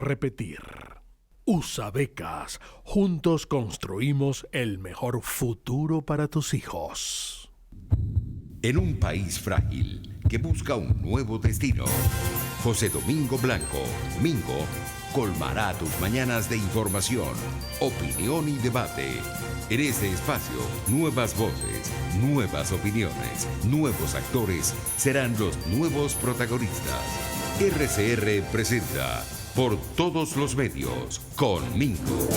repetir. USA Becas. Juntos construimos el mejor futuro para tus hijos. En un país frágil que busca un nuevo destino, José Domingo Blanco, Mingo, colmará tus mañanas de información, opinión y debate. En este espacio, nuevas voces, nuevas opiniones, nuevos actores serán los nuevos protagonistas. RCR presenta Por Todos los Medios con Mingo.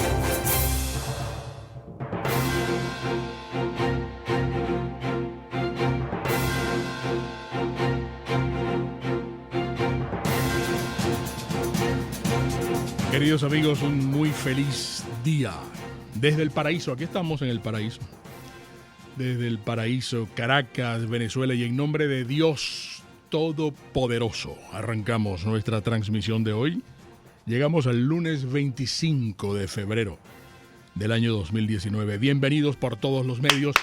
Queridos amigos, un muy feliz día. Desde el paraíso, aquí estamos en el paraíso. Desde el paraíso, Caracas, Venezuela, y en nombre de Dios Todopoderoso, arrancamos nuestra transmisión de hoy. Llegamos al lunes 25 de febrero del año 2019. Bienvenidos por todos los medios.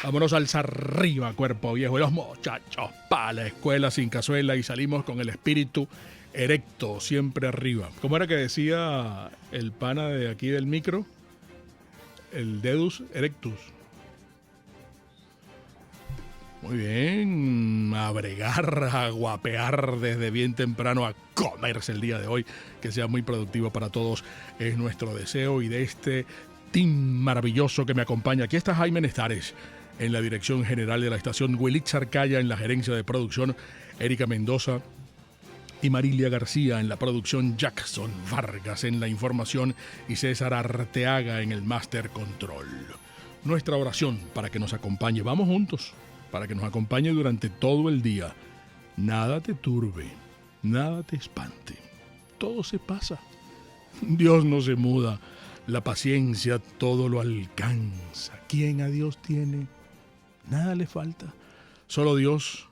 Vámonos alza arriba, cuerpo viejo. Y los muchachos para la escuela sin cazuela y salimos con el espíritu erecto, siempre arriba. ¿Cómo era que decía el pana de aquí del micro? El dedus erectus. Muy bien, a bregar, a guapear desde bien temprano, a comerse el día de hoy, que sea muy productivo para todos, es nuestro deseo. Y de este team maravilloso que me acompaña, aquí está Jaime Nestares en la dirección general de la estación, Willy Arcaya en la gerencia de producción, Erika Mendoza y Marilia García en la producción, Jackson Vargas en la información y César Arteaga en el Master Control. Nuestra oración para que nos acompañe, vamos juntos, para que nos acompañe durante todo el día. Nada te turbe, nada te espante, todo se pasa. Dios no se muda, la paciencia todo lo alcanza. Quien a Dios tiene, nada le falta. Solo Dios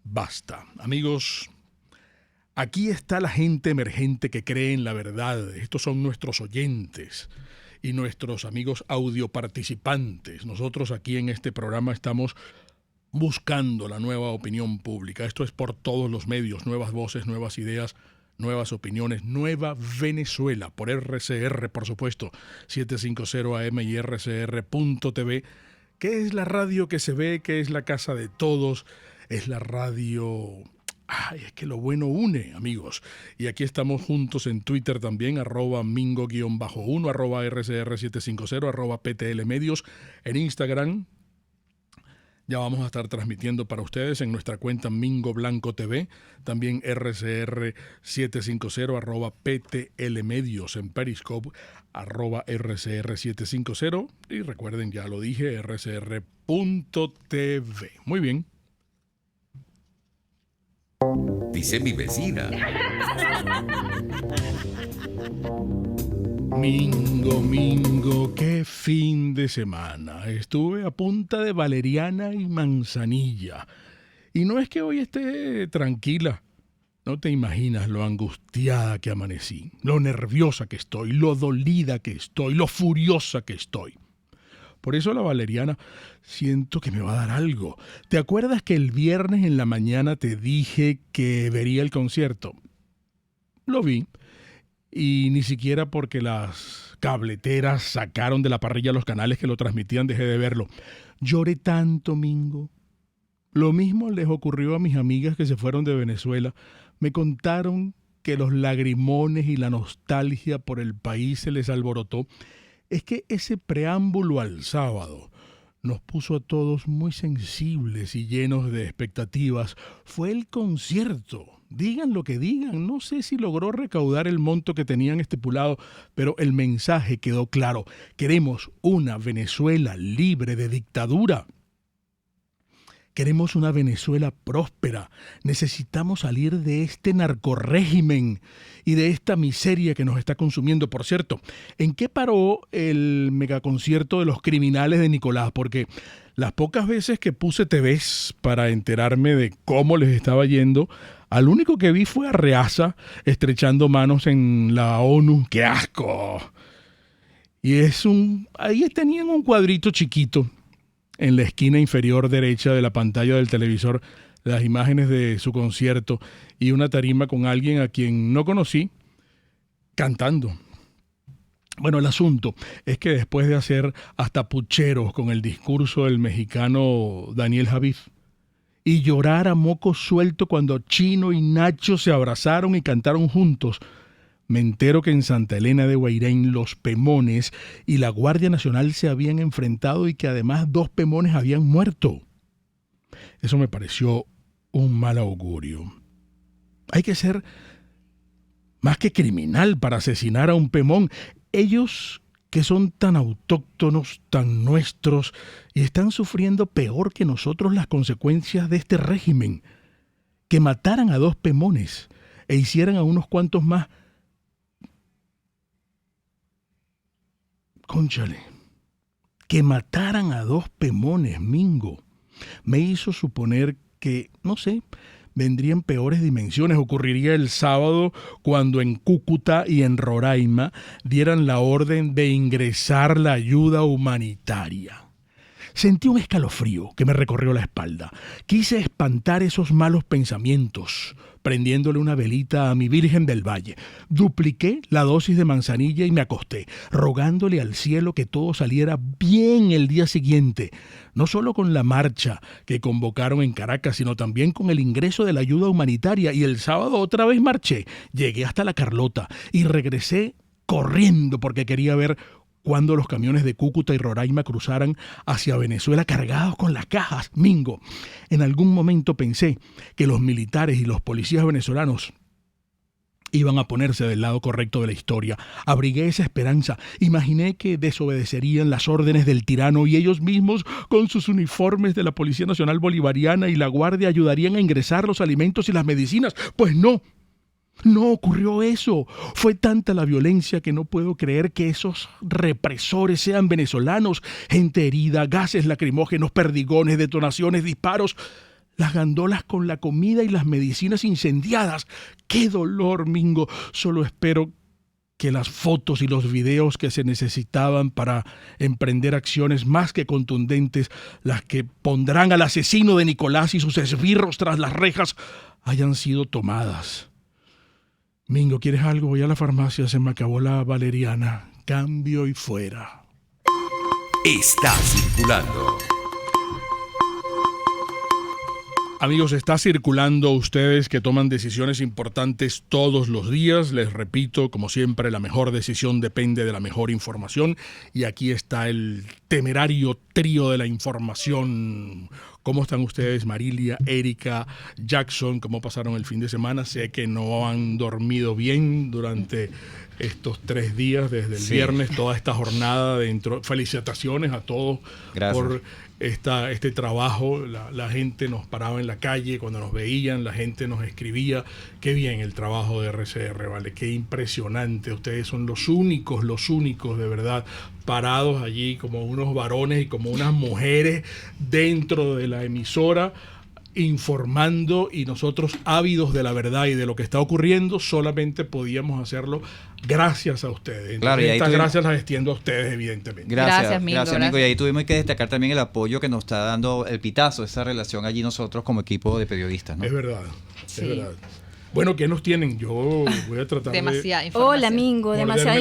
basta. Amigos, aquí está la gente emergente que cree en la verdad. Estos son nuestros oyentes y nuestros amigos audio participantes. Nosotros aquí en este programa estamos buscando la nueva opinión pública. Esto es por todos los medios, nuevas voces, nuevas ideas, nuevas opiniones, Nueva Venezuela, por RCR, por supuesto, 750 AM y RCR.tv, que es la radio que se ve, que es la casa de todos, es la radio. Ay, es que lo bueno une, amigos. Y aquí estamos juntos en Twitter también, @mingo_1, @RCR750, @PTLmedios, en Instagram. Ya vamos a estar transmitiendo para ustedes en nuestra cuenta Mingo Blanco TV, también RCR750, @PTLmedios, en Periscope, @RCR750, y recuerden, ya lo dije, RCR.tv. Muy bien. Dice mi vecina. Mingo, qué fin de semana. Estuve a punta de valeriana y manzanilla. Y no es que hoy esté tranquila. No te imaginas lo angustiada que amanecí, lo nerviosa que estoy, lo dolida que estoy, lo furiosa que estoy. Por eso la valeriana siento que me va a dar algo. ¿Te acuerdas que el viernes en la mañana te dije que vería el concierto? Lo vi. Y ni siquiera porque las cableteras sacaron de la parrilla los canales que lo transmitían dejé de verlo. Lloré tanto, Mingo. Lo mismo les ocurrió a mis amigas que se fueron de Venezuela. Me contaron que los lagrimones y la nostalgia por el país se les alborotó. Es que ese preámbulo al sábado nos puso a todos muy sensibles y llenos de expectativas. Fue el concierto. Digan lo que digan, no sé si logró recaudar el monto que tenían estipulado, pero el mensaje quedó claro. Queremos una Venezuela libre de dictadura. Queremos una Venezuela próspera. Necesitamos salir de este narcorrégimen y de esta miseria que nos está consumiendo. Por cierto, ¿en qué paró el megaconcierto de los criminales de Nicolás? Porque las pocas veces que puse TVs para enterarme de cómo les estaba yendo, al único que vi fue a Reaza estrechando manos en la ONU. ¡Qué asco! Y ahí tenían un cuadrito chiquito en la esquina inferior derecha de la pantalla del televisor, las imágenes de su concierto y una tarima con alguien a quien no conocí, cantando. Bueno, el asunto es que después de hacer hasta pucheros con el discurso del mexicano Daniel Javif y llorar a moco suelto cuando Chino y Nacho se abrazaron y cantaron juntos, me entero que en Santa Elena de Guairén los Pemones y la Guardia Nacional se habían enfrentado y que además 2 Pemones habían muerto. Eso me pareció un mal augurio. Hay que ser más que criminal para asesinar a un Pemón. Ellos que son tan autóctonos, tan nuestros, y están sufriendo peor que nosotros las consecuencias de este régimen. Que mataran a 2 Pemones e hicieran a unos cuantos más. Cónchale, que mataran a 2 Pemones, Mingo, me hizo suponer que, no sé, vendrían peores dimensiones. Ocurriría el sábado cuando en Cúcuta y en Roraima dieran la orden de ingresar la ayuda humanitaria. Sentí un escalofrío que me recorrió la espalda. Quise espantar esos malos pensamientos, prendiéndole una velita a mi Virgen del Valle. Dupliqué la dosis de manzanilla y me acosté, rogándole al cielo que todo saliera bien el día siguiente, no solo con la marcha que convocaron en Caracas, sino también con el ingreso de la ayuda humanitaria. Y el sábado otra vez marché, llegué hasta La Carlota y regresé corriendo porque quería ver cuando los camiones de Cúcuta y Roraima cruzaran hacia Venezuela cargados con las cajas. Mingo, en algún momento pensé que los militares y los policías venezolanos iban a ponerse del lado correcto de la historia. Abrigué esa esperanza. Imaginé que desobedecerían las órdenes del tirano y ellos mismos, con sus uniformes de la Policía Nacional Bolivariana y la Guardia, ayudarían a ingresar los alimentos y las medicinas. Pues no. No ocurrió eso. Fue tanta la violencia que no puedo creer que esos represores sean venezolanos. Gente herida, gases lacrimógenos, perdigones, detonaciones, disparos. Las gandolas con la comida y las medicinas incendiadas. ¡Qué dolor, Mingo! Solo espero que las fotos y los videos que se necesitaban para emprender acciones más que contundentes, las que pondrán al asesino de Nicolás y sus esbirros tras las rejas, hayan sido tomadas. Mingo, ¿quieres algo? Voy a la farmacia, se me acabó la valeriana. Cambio y fuera. Está circulando. Amigos, está circulando. Ustedes que toman decisiones importantes todos los días. Les repito, como siempre, la mejor decisión depende de la mejor información. Y aquí está el temerario trío de la información. ¿Cómo están ustedes, Marilia, Erika, Jackson? ¿Cómo pasaron el fin de semana? Sé que no han dormido bien durante estos 3 días, desde el viernes, toda esta jornada dentro. Felicitaciones a todos. Gracias. Por este trabajo. La gente nos paraba en la calle cuando nos veían, la gente nos escribía. Qué bien el trabajo de RCR, ¿vale? Qué impresionante. Ustedes son los únicos, de verdad, parados allí como unos varones y como unas mujeres dentro de la emisora, informando, y nosotros, ávidos de la verdad y de lo que está ocurriendo, solamente podíamos hacerlo gracias a ustedes. Claro, Entonces, estas gracias las extiendo a ustedes, evidentemente. Gracias, Mingo. Y ahí tuvimos que destacar también el apoyo que nos está dando el Pitazo, esa relación allí nosotros como equipo de periodistas, ¿no? Es verdad, es verdad. Bueno, ¿qué nos tienen? Yo voy a tratar demasiada información. Hola, Mingo, demasiada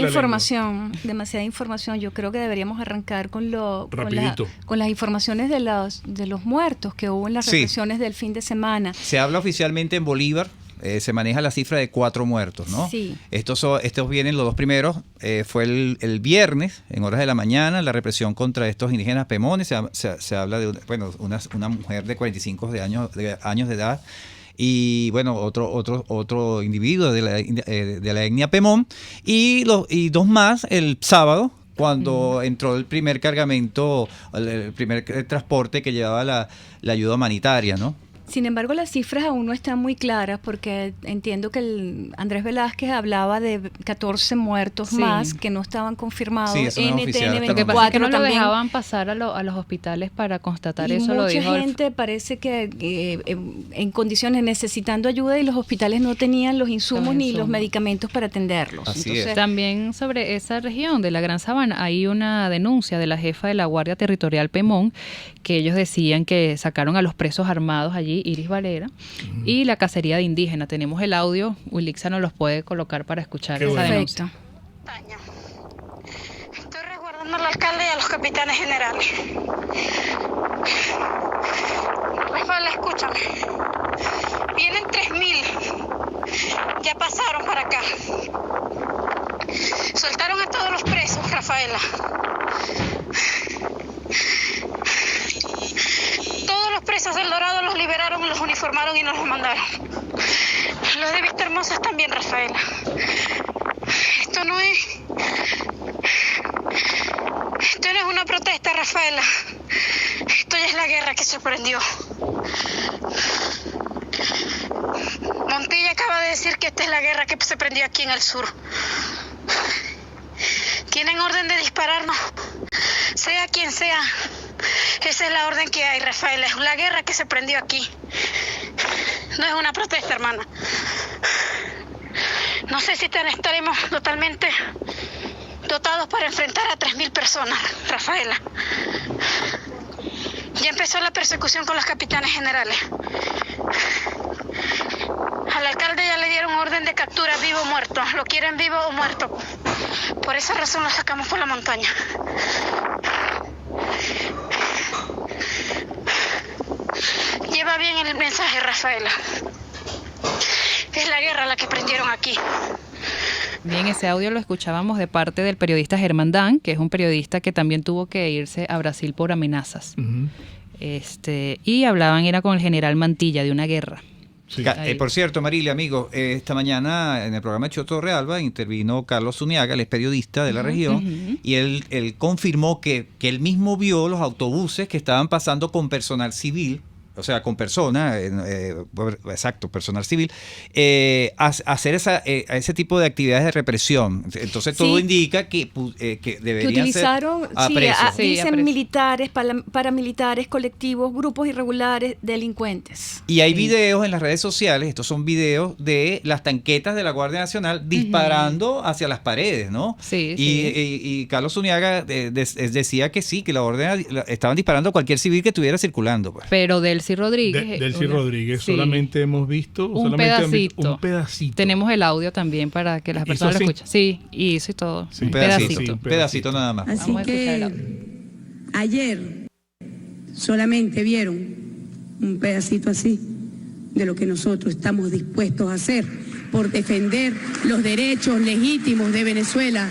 información. Yo creo que deberíamos arrancar con las informaciones de los muertos que hubo en las represiones del fin de semana. Se habla oficialmente en Bolívar, se maneja la cifra de 4 muertos, ¿no? Sí. Estos vienen los 2 primeros. Fue el viernes, en horas de la mañana, la represión contra estos indígenas Pemones. Se habla de una mujer de 45 años de edad. Y bueno, otro individuo de la etnia Pemón, y 2 más el sábado, cuando entró el primer cargamento, el primer transporte que llevaba la ayuda humanitaria, ¿no? Sin embargo, las cifras aún no están muy claras, porque entiendo que Andrés Velázquez hablaba de 14 muertos más que no estaban confirmados. Sí, eso no es oficial. Lo que pasa es que no lo dejaban pasar a los hospitales para constatar y eso. Mucha gente parece que en condiciones necesitando ayuda, y los hospitales no tenían los insumos ni los medicamentos para atenderlos. Entonces, también sobre esa región de la Gran Sabana hay una denuncia de la jefa de la Guardia Territorial Pemón, que ellos decían que sacaron a los presos armados allí ahí, Iris Valera, y la cacería de indígenas. Tenemos el audio, Wilixa nos los puede colocar para escuchar esa denuncia. Estoy resguardando al alcalde y a los capitanes generales. Rafael, escúchame. Vienen 3.000. Ya pasaron para acá. Soltaron a todos los presos, Rafaela. Todos los presos del Dorado los liberaron, los uniformaron y nos los mandaron. Los de Vista Hermosa también, Rafaela. Esto no es una protesta, Rafaela. Esto ya es la guerra que se prendió. Montilla acaba de decir que esta es la guerra que se prendió aquí en el sur. Tienen orden de dispararnos, sea quien sea. Esa es la orden que hay, Rafaela. Es la guerra que se prendió aquí. No es una protesta, hermana. No sé si estaremos totalmente dotados para enfrentar a 3.000 personas, Rafaela. Ya empezó la persecución con los capitanes generales. Al alcalde ya le dieron orden de captura vivo o muerto. Lo quieren vivo o muerto. Por esa razón lo sacamos por la montaña. Lleva bien el mensaje, Rafaela. Es la guerra la que prendieron aquí. Bien, ese audio lo escuchábamos de parte del periodista Germán Dan, que es un periodista que también tuvo que irse a Brasil por amenazas. Y hablaban, era con el general Mantilla, de una guerra. Sí. Por cierto, Marilia, amigo, esta mañana en el programa de Choto Realba intervino Carlos Zuniaga, él es periodista de la región, y él confirmó que él mismo vio los autobuses que estaban pasando con personal civil, o sea, con personas, personal civil, hacer ese tipo de actividades de represión. Entonces todo indica que deberían utilizaron, ser a presos. Dicen militares, paramilitares, colectivos, grupos irregulares, delincuentes. Y hay videos en las redes sociales, estos son videos de las tanquetas de la Guardia Nacional disparando hacia las paredes, ¿no? Sí, y Carlos Zuniaga decía que sí, que la orden estaban disparando a cualquier civil que estuviera circulando. Pues. Pero Delcy Rodríguez. Delcy Rodríguez, solamente hemos visto un pedacito. Tenemos el audio también para que las personas lo escuchen. Sí, y eso y todo. Sí. Un pedacito nada más. Así que ayer solamente vieron un pedacito así de lo que nosotros estamos dispuestos a hacer por defender los derechos legítimos de Venezuela.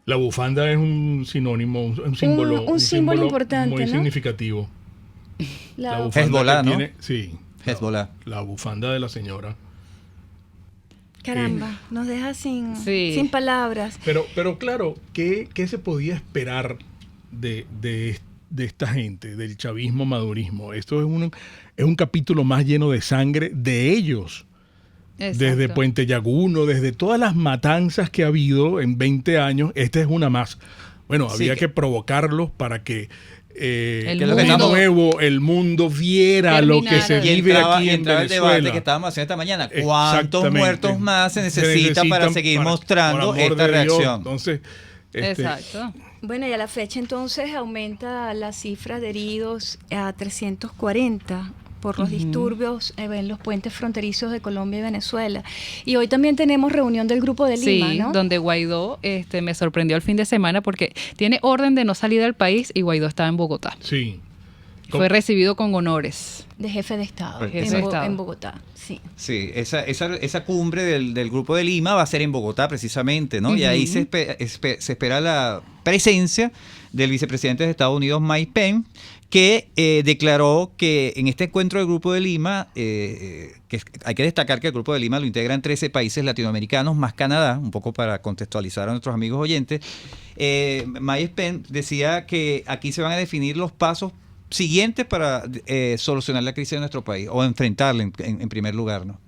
La bufanda es un sinónimo, un símbolo, un símbolo importante, muy ¿no? significativo. La bufanda Hezbollah, ¿no? Sí. Hezbollah. La bufanda de la señora. Caramba, nos deja sin palabras. Pero claro, ¿qué se podía esperar de esta gente, del chavismo madurismo? Esto es un capítulo más lleno de sangre de ellos. Exacto. Desde Puente Llaguno, desde todas las matanzas que ha habido en 20 años, esta es una más. Bueno, había que provocarlos para que el mundo viera lo que se vive aquí en Venezuela. El debate que estábamos haciendo esta mañana. ¿Cuántos muertos más se necesitan para seguir mostrando esta reacción? Entonces, exacto. Bueno, y a la fecha entonces aumenta la cifra de heridos a 340 por los disturbios en los puentes fronterizos de Colombia y Venezuela. Y hoy también tenemos reunión del Grupo de Lima, ¿no? Donde Guaidó me sorprendió el fin de semana porque tiene orden de no salir del país y Guaidó estaba en Bogotá. Sí. Fue recibido con honores. De jefe de Estado, en Bogotá, sí. Sí, esa cumbre del Grupo de Lima va a ser en Bogotá precisamente, ¿no? Y ahí se espera la presencia del vicepresidente de Estados Unidos, Mike Pence, que declaró que en este encuentro del Grupo de Lima, que hay que destacar que el Grupo de Lima lo integran 13 países latinoamericanos más Canadá, un poco para contextualizar a nuestros amigos oyentes, Mike Pence decía que aquí se van a definir los pasos siguientes para solucionar la crisis de nuestro país, o enfrentarla en primer lugar, ¿no?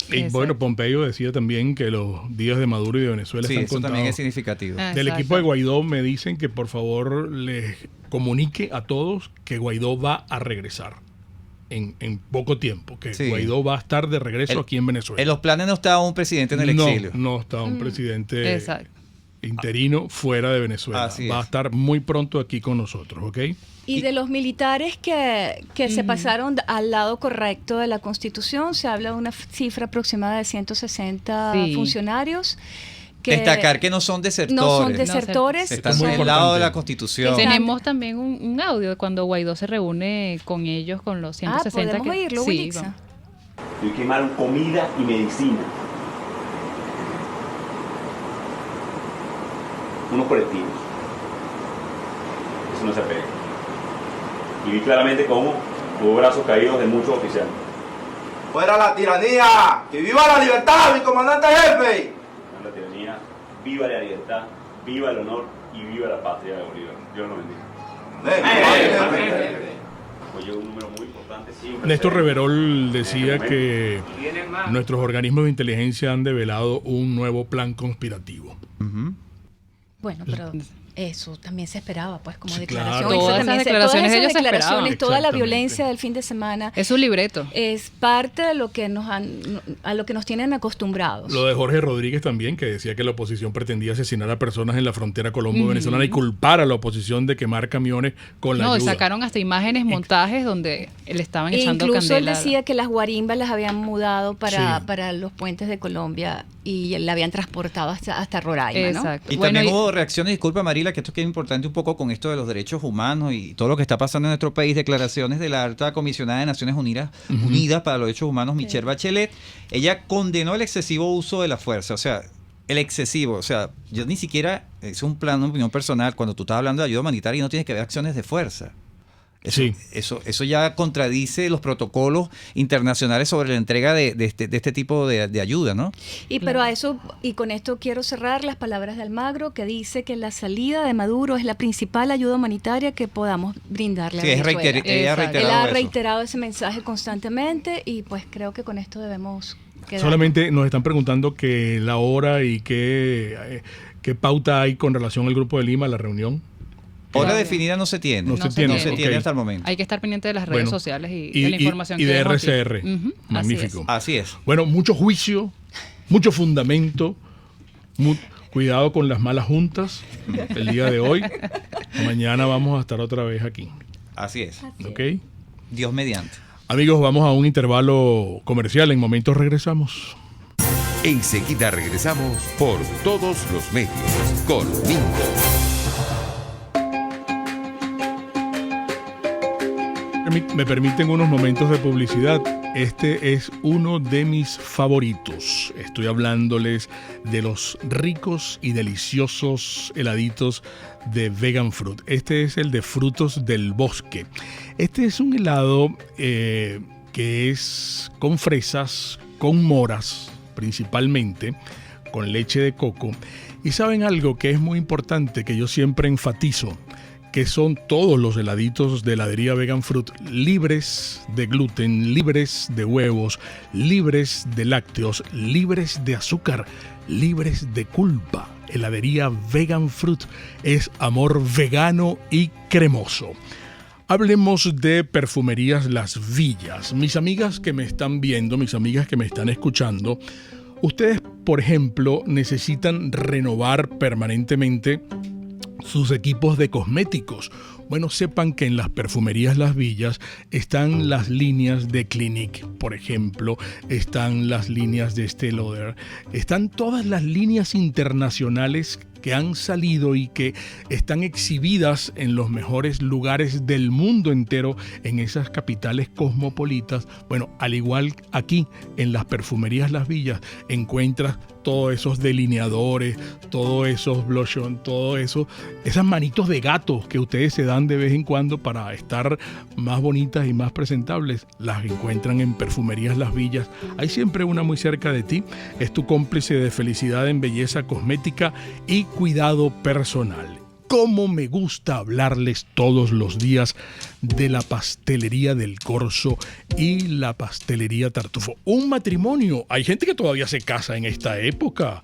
Y bueno, Pompeo decía también que los días de Maduro y de Venezuela están contados. Sí, eso también es significativo. Del equipo de Guaidó me dicen que por favor les comunique a todos que Guaidó va a regresar. en poco tiempo, que Sí. Guaidó va a estar de regreso aquí en Venezuela. En los planes no está un presidente en el exilio. No está un presidente Exacto. interino fuera de Venezuela. Así Va a es. estar muy pronto aquí con nosotros, ¿ok? Y de los militares que se pasaron al lado correcto de la Constitución, se habla de una cifra aproximada de 160 Sí. funcionarios. Destacar que no son desertores. No son desertores. Están Muy del lado de la importante. Constitución. Sí. Tenemos también un audio de cuando Guaidó se reúne con ellos, con los 160. ¿podemos oírlo, Sí, Wilixa? vamos. Y quemaron comida y medicina. Unos colectivos. Eso no se pega. Y vi claramente cómo hubo brazos caídos de muchos oficiales. ¡Fuera la tiranía! ¡Que viva la libertad, mi comandante jefe! La tiranía, viva la libertad, viva el honor y viva la patria de Bolívar. Dios lo bendiga. Oye, un número muy importante. Siempre Néstor se- Reverol decía en este que momento. nuestros organismos de inteligencia han develado un nuevo plan conspirativo. Ujú. Bueno, pero eso también se esperaba, pues, como Sí, declaración. claro. Eso Todas también esas declaraciones ellos se esperaban. toda la Exactamente. violencia del fin de semana Es un libreto. es parte de lo que a lo que nos tienen acostumbrados. Lo de Jorge Rodríguez también, que decía que la oposición pretendía asesinar a personas en la frontera colombo-venezolana y culpar a la oposición de quemar camiones con la No, ayuda. sacaron hasta imágenes, montajes donde le estaban E echando incluso él candela. decía que las guarimbas las habían mudado para, Sí. para los puentes de Colombia y la habían transportado hasta Roraima, ¿no? Exacto. Y Bueno, también hubo reacciones, disculpa Marila, que esto que es importante un poco con esto de los derechos humanos y todo lo que está pasando en nuestro país, declaraciones de la alta comisionada de Naciones Unidas para los Derechos Humanos, Michelle Bachelet. Ella condenó el excesivo uso de la fuerza, o sea, el excesivo, o sea, yo ni siquiera, es un plan, una opinión personal, cuando tú estás hablando de ayuda humanitaria no tienes que ver acciones de fuerza. Sí. Eso ya contradice los protocolos internacionales sobre la entrega de este tipo de ayuda, ¿no? Y pero a eso, y con esto quiero cerrar las palabras de Almagro, que dice que la salida de Maduro es la principal ayuda humanitaria que podamos brindarle Sí, a ella ha Venezuela. Exacto. Él reiterado ha eso. reiterado ese mensaje constantemente y pues creo que con esto debemos quedar. Solamente nos están preguntando que la hora y qué pauta hay con relación al Grupo de Lima, la reunión. Hora Claro. definida no se tiene. No se tiene, No se tiene ok. hasta el momento. Hay que estar pendiente de las redes Bueno, sociales y de la información y que de demos aquí. RCR. Ujú, Magnífico. Así es. Bueno, mucho juicio, mucho fundamento, cuidado con las malas juntas el día de hoy. Mañana vamos a estar otra vez aquí. Así es. ¿Ok? Dios mediante. Amigos, vamos a un intervalo comercial. En momentos regresamos. Enseguida regresamos por todos los medios con Mingo. Me permiten unos momentos de publicidad. Este es uno de mis favoritos. Estoy hablándoles de los ricos y deliciosos heladitos de Vegan Fruit. Este es el de frutos del bosque. Este es un helado que es con fresas, con moras principalmente, con leche de coco. Y saben algo que es muy importante, que yo siempre enfatizo, que son todos los heladitos de heladería Vegan Fruit libres de gluten, libres de huevos, libres de lácteos, libres de azúcar, libres de culpa. Heladería Vegan Fruit es amor vegano y cremoso. Hablemos de Perfumerías Las Villas. Mis amigas que me están viendo, mis amigas que me están escuchando, ustedes, por ejemplo, necesitan renovar permanentemente sus equipos de cosméticos. Bueno, sepan que en las Perfumerías Las Villas están las líneas de Clinique, por ejemplo, están las líneas de Estée Lauder, están todas las líneas internacionales que han salido y que están exhibidas en los mejores lugares del mundo entero, en esas capitales cosmopolitas. Bueno, al igual aquí en las Perfumerías Las Villas encuentras todos esos delineadores, todos esos blush on, todo eso, esas manitos de gato que ustedes se dan de vez en cuando para estar más bonitas y más presentables, las encuentran en Perfumerías Las Villas. Hay siempre una muy cerca de ti. Es tu cómplice de felicidad en belleza cosmética y cuidado personal. Cómo me gusta hablarles todos los días de la pastelería del Corso y la pastelería Tartufo. Un matrimonio. Hay gente que todavía se casa en esta época.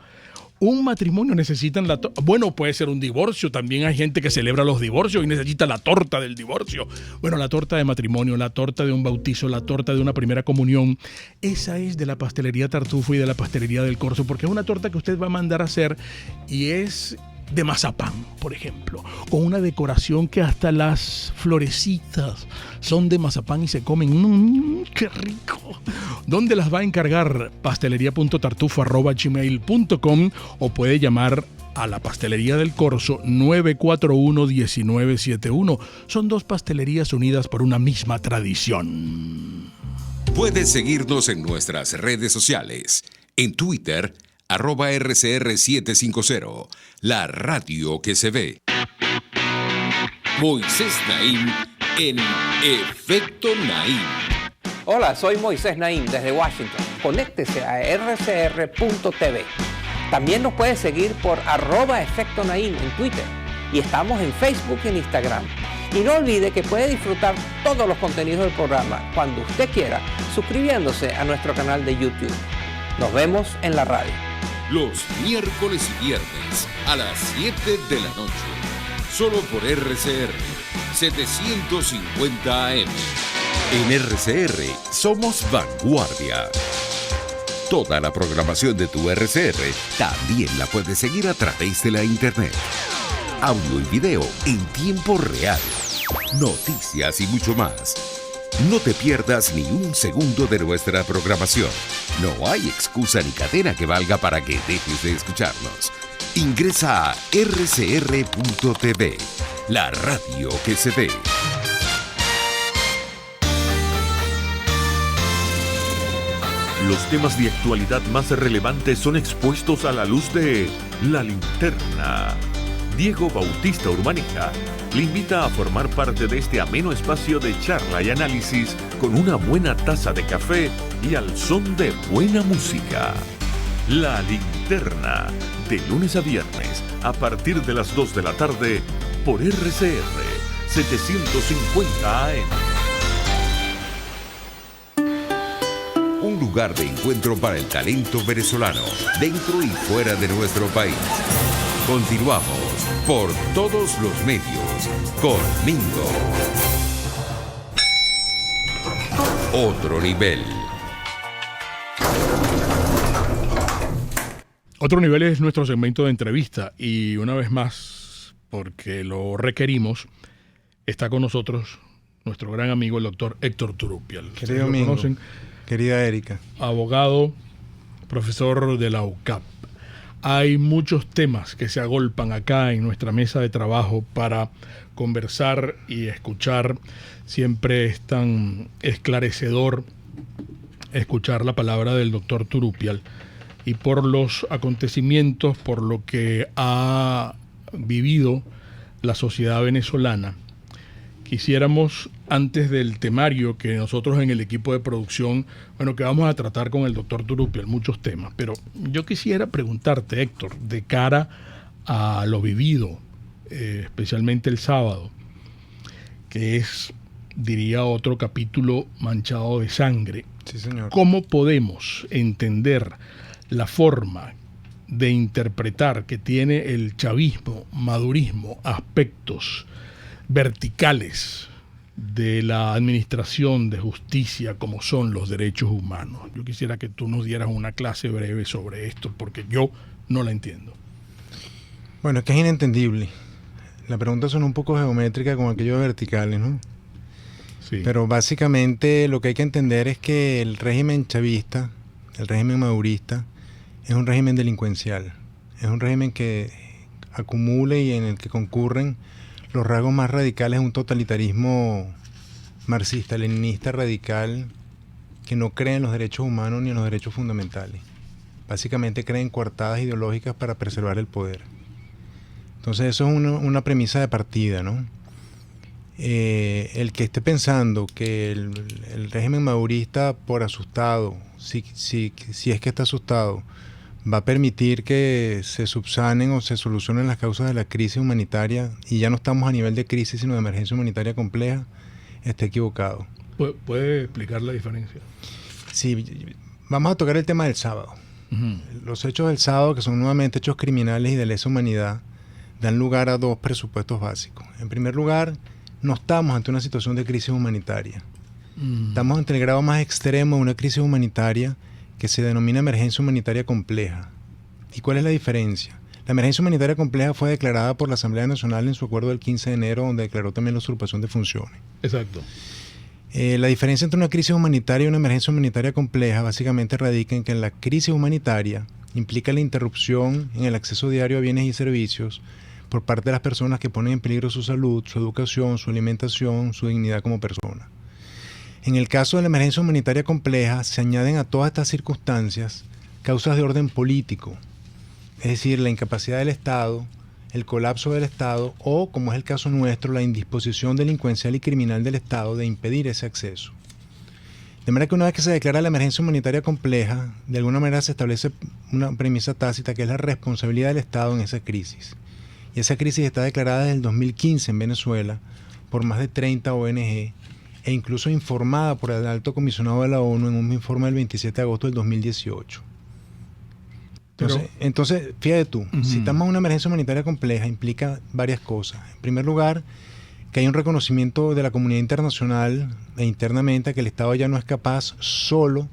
un matrimonio necesitan la torta. Bueno, puede ser un divorcio. También hay gente que celebra los divorcios y necesita la torta del divorcio. Bueno, la torta de matrimonio, la torta de un bautizo, la torta de una primera comunión. Esa es de la pastelería Tartufo y de la pastelería del Corso, porque es una torta que usted va a mandar a hacer y es de mazapán, por ejemplo, con una decoración que hasta las florecitas son de mazapán y se comen. ¡Qué rico! ¿Dónde las va a encargar? pastelería.tartufo@gmail.com o puede llamar a la pastelería del Corso 941-1971. Son dos pastelerías unidas por una misma tradición. Puedes seguirnos en nuestras redes sociales. En Twitter, @RCR750, la radio que se ve. Moisés Naim en Efecto Naim. Hola, soy Moisés Naim desde Washington. Conéctese a rcr.tv. También nos puede seguir por @Efecto Naim en Twitter. Y estamos en Facebook y en Instagram. Y no olvide que puede disfrutar todos los contenidos del programa cuando usted quiera, suscribiéndose a nuestro canal de YouTube. Nos vemos en la radio. Los miércoles y viernes a las 7 de la noche. Solo por RCR 750 AM. En RCR somos vanguardia. Toda la programación de tu RCR también la puedes seguir a través de la internet. Audio y video en tiempo real. Noticias y mucho más. No te pierdas ni un segundo de nuestra programación. No hay excusa ni cadena que valga para que dejes de escucharnos. Ingresa a rcr.tv, la radio que se ve. Los temas de actualidad más relevantes son expuestos a la luz de La Linterna. Diego Bautista Urbanija le invita a formar parte de este ameno espacio de charla y análisis con una buena taza de café y al son de buena música. La Linterna, de lunes a viernes, a partir de las 2 de la tarde, por RCR 750 AM. Un lugar de encuentro para el talento venezolano, dentro y fuera de nuestro país. Continuamos por todos los medios con Mingo. Otro nivel. Otro nivel es nuestro segmento de entrevista y una vez más, porque lo requerimos, está con nosotros nuestro gran amigo el doctor Héctor Turupial. Querido Mingo, conocen, querida Erika. Abogado, profesor de la UCAP. Hay muchos temas que se agolpan acá en nuestra mesa de trabajo para conversar y escuchar. Siempre es tan esclarecedor escuchar la palabra del doctor Turupial. Y por los acontecimientos, por lo que ha vivido la sociedad venezolana, quisiéramos, antes del temario que nosotros en el equipo de producción, que vamos a tratar con el doctor Turupial, muchos temas, pero yo quisiera preguntarte, Héctor, de cara a lo vivido, especialmente el sábado, que es, diría, otro capítulo manchado de sangre. Sí, señor. ¿Cómo podemos entender la forma de interpretar que tiene el chavismo, madurismo, aspectos verticales de la administración de justicia como son los derechos humanos? Yo quisiera que tú nos dieras una clase breve sobre esto, porque yo no la entiendo. Bueno, es que es inentendible. La pregunta son un poco geométrica con aquellos verticales, ¿no? Sí. Pero básicamente lo que hay que entender es que el régimen chavista, el régimen madurista, es un régimen delincuencial. Es un régimen que acumula y en el que concurren los rasgos más radicales de un totalitarismo marxista-leninista radical que no cree en los derechos humanos ni en los derechos fundamentales. Básicamente cree en coartadas ideológicas para preservar el poder. Entonces eso es una premisa de partida, ¿no? El que esté pensando que el régimen madurista, por asustado, si es que está asustado, va a permitir que se subsanen o se solucionen las causas de la crisis humanitaria, y ya no estamos a nivel de crisis sino de emergencia humanitaria compleja, está equivocado. ¿Puede explicar la diferencia? Sí, vamos a tocar el tema del sábado. Los hechos del sábado, que son nuevamente hechos criminales y de lesa humanidad, dan lugar a dos presupuestos básicos. En primer lugar, no estamos ante una situación de crisis humanitaria. Estamos ante el grado más extremo de una crisis humanitaria que se denomina emergencia humanitaria compleja. ¿Y cuál es la diferencia? La emergencia humanitaria compleja fue declarada por la Asamblea Nacional en su acuerdo del 15 de enero, donde declaró también la usurpación de funciones. Exacto. La diferencia entre una crisis humanitaria y una emergencia humanitaria compleja básicamente radica en que la crisis humanitaria implica la interrupción en el acceso diario a bienes y servicios por parte de las personas que ponen en peligro su salud, su educación, su alimentación, su dignidad como persona. En el caso de la emergencia humanitaria compleja, se añaden a todas estas circunstancias causas de orden político, es decir, la incapacidad del Estado, el colapso del Estado o, como es el caso nuestro, la indisposición delincuencial y criminal del Estado de impedir ese acceso. De manera que una vez que se declara la emergencia humanitaria compleja, de alguna manera se establece una premisa tácita que es la responsabilidad del Estado en esa crisis. Y esa crisis está declarada desde el 2015 en Venezuela por más de 30 ONG e incluso informada por el alto comisionado de la ONU en un informe del 27 de agosto del 2018. Entonces, fíjate tú, si estamos en una emergencia humanitaria compleja, implica varias cosas. En primer lugar, que hay un reconocimiento de la comunidad internacional e internamente que el Estado ya no es capaz solo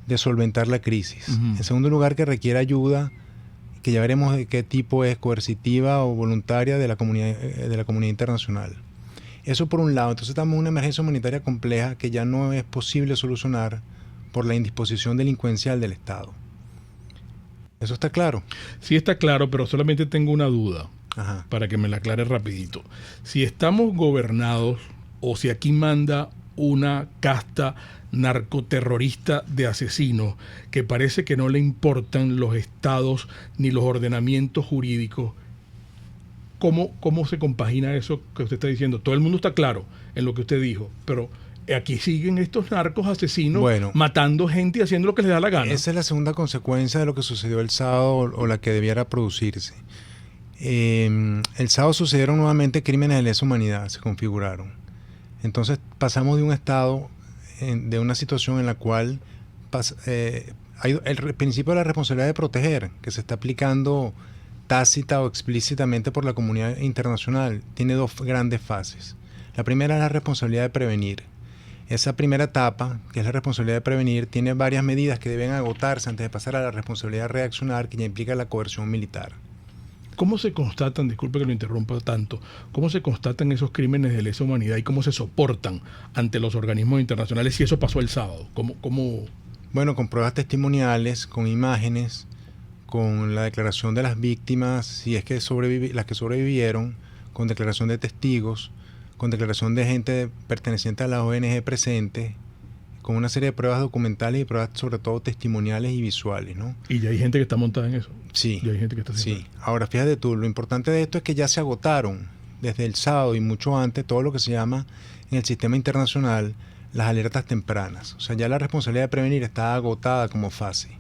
de solventar la crisis. En segundo lugar, que requiere ayuda, que ya veremos de qué tipo es, coercitiva o voluntaria de la comunidad internacional. Eso por un lado. Entonces estamos en una emergencia humanitaria compleja que ya no es posible solucionar por la indisposición delincuencial del Estado. ¿Eso está claro? Sí está claro, pero solamente tengo una duda. Para que me la aclare rapidito. Si estamos gobernados o si aquí manda una casta narcoterrorista de asesinos que parece que no le importan los estados ni los ordenamientos jurídicos, ¿cómo se compagina eso que usted está diciendo? Todo el mundo está claro en lo que usted dijo, pero aquí siguen estos narcos asesinos matando gente y haciendo lo que les da la gana. Esa es la segunda consecuencia de lo que sucedió el sábado o la que debiera producirse. El sábado sucedieron nuevamente crímenes de lesa humanidad, se configuraron. Entonces pasamos de un estado, de una situación en la cual hay el principio de la responsabilidad de proteger, que se está aplicando tácita o explícitamente por la comunidad internacional, tiene dos grandes fases. La primera es la responsabilidad de prevenir. Esa primera etapa, que es la responsabilidad de prevenir, tiene varias medidas que deben agotarse antes de pasar a la responsabilidad de reaccionar, que ya implica la coerción militar. ¿Cómo se constatan, disculpe que lo interrumpa tanto, cómo se constatan esos crímenes de lesa humanidad y cómo se soportan ante los organismos internacionales si eso pasó el sábado? ¿Cómo? Bueno, con pruebas testimoniales, con imágenes, con la declaración de las víctimas, si es que las que sobrevivieron, con declaración de testigos, con declaración de gente perteneciente a la ONG presente, con una serie de pruebas documentales y pruebas sobre todo testimoniales y visuales, ¿no? Y ya hay gente que está montada en eso. Sí. Ya hay gente que está haciendo eso. Ahora, fíjate tú, lo importante de esto es que ya se agotaron desde el sábado y mucho antes todo lo que se llama en el sistema internacional las alertas tempranas. O sea, ya la responsabilidad de prevenir está agotada como fase.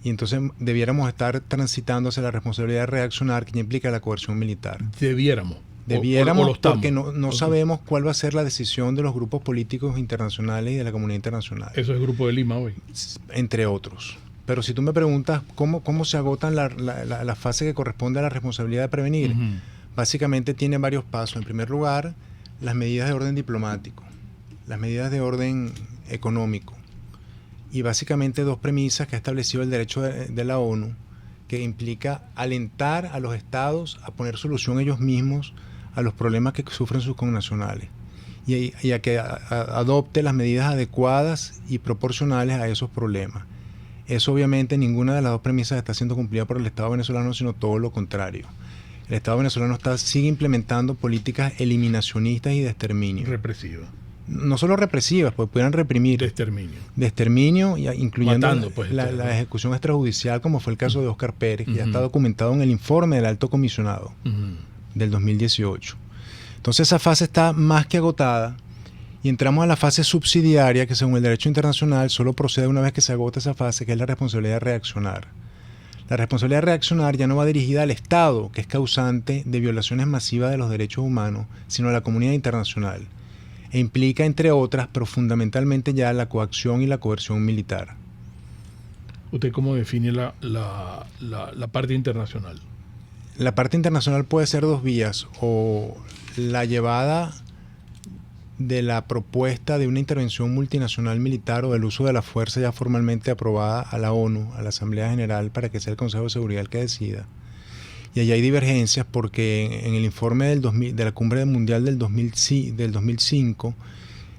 Y entonces debiéramos estar transitando hacia la responsabilidad de reaccionar, que ya implica la coerción militar. Debiéramos, porque no sabemos cuál va a ser la decisión de los grupos políticos internacionales y de la comunidad internacional. Eso es el Grupo de Lima hoy. Entre otros. Pero si tú me preguntas cómo se agotan la fase que corresponde a la responsabilidad de prevenir, básicamente tiene varios pasos. En primer lugar, las medidas de orden diplomático, las medidas de orden económico y básicamente dos premisas que ha establecido el derecho de la ONU, que implica alentar a los estados a poner solución ellos mismos a los problemas que sufren sus connacionales y a que adopte las medidas adecuadas y proporcionales a esos problemas. Eso obviamente ninguna de las dos premisas está siendo cumplida por el Estado venezolano, sino todo lo contrario. El Estado venezolano sigue implementando políticas eliminacionistas y de exterminio. Represivas. No solo represivas, pues pudieran reprimir. De exterminio, incluyendo matando, pues, la ejecución extrajudicial, como fue el caso de Óscar Pérez, que ya está documentado en el informe del alto comisionado del 2018. Entonces esa fase está más que agotada y entramos a la fase subsidiaria, que según el derecho internacional solo procede una vez que se agota esa fase, que es la responsabilidad de reaccionar. La responsabilidad de reaccionar ya no va dirigida al Estado, que es causante de violaciones masivas de los derechos humanos, sino a la comunidad internacional. E implica, entre otras, pero fundamentalmente ya la coacción y la coerción militar. ¿Usted cómo define la parte internacional? La parte internacional puede ser dos vías, o la llevada de la propuesta de una intervención multinacional militar o del uso de la fuerza ya formalmente aprobada a la ONU, a la Asamblea General, para que sea el Consejo de Seguridad el que decida. Y allí hay divergencias porque en el informe de la Cumbre Mundial del 2005